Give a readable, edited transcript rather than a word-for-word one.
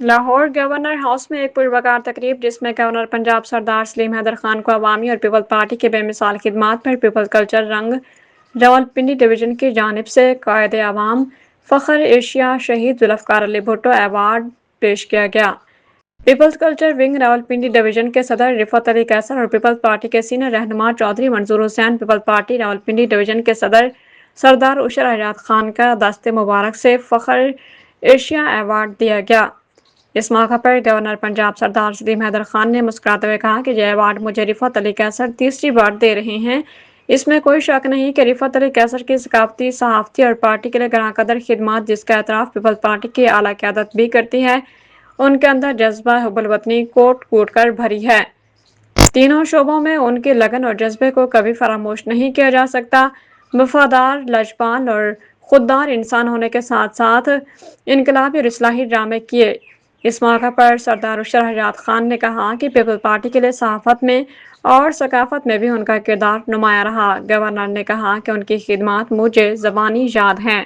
Lahore governor house میں ایک پروقار تقریب جس میں گورنر پنجاب سردار سلیم حیدر خان کو عوامی اور پیپلز پارٹی کے بے مثال خدمات پر پیپلز کلچر رنگ راولپنڈی ڈویژن کی جانب سے قائد عوام فخر ایشیا شہید ذوالفقار علی بھٹو ایوارڈ پیش کیا گیا۔ پیپلز کلچر ونگ راولپنڈی ڈویژن کے صدر رفعت علی قیصر اور پیپلز پارٹی کے سینئر رہنما چودھری منظور حسین، پیپلز پارٹی راولپنڈی ڈویژن کے صدر سردار عشر حیات خان کا دست مبارک سے فخر ایشیا ایوارڈ دیا گیا۔ اس موقع پر گورنر پنجاب سردار سلیم حیدر خان نے مسکراتے ہوئے کہا کہ یہ ایوارڈ مجھے رفعت علی قیصر تیسری بار دے رہے ہیں۔ اس میں کوئی شک نہیں کہ رفعت علی قیصر کی ثقافتی، صحافتی اور پارٹی کے لیے گراں قدر خدمات، جس کا اعتراف پیپلز پارٹی کی اعلیٰ قیادت بھی کرتی ہے، ان کے اندر جذبہ حب الوطنی کوٹ کوٹ کر بھری ہے۔ تینوں شعبوں میں ان کے لگن اور جذبے کو کبھی فراموش نہیں کیا جا سکتا۔ وفادار، لجپال اور خوددار انسان ہونے کے ساتھ ساتھ انقلابی اور اصلاحی ڈرامے کیے۔ اس موقع پر سردار عشر حیات خان نے کہا کہ پیپلز پارٹی کے لیے صحافت میں اور ثقافت میں بھی ان کا کردار نمایاں رہا۔ گورنر نے کہا کہ ان کی خدمات مجھے زبانی یاد ہیں۔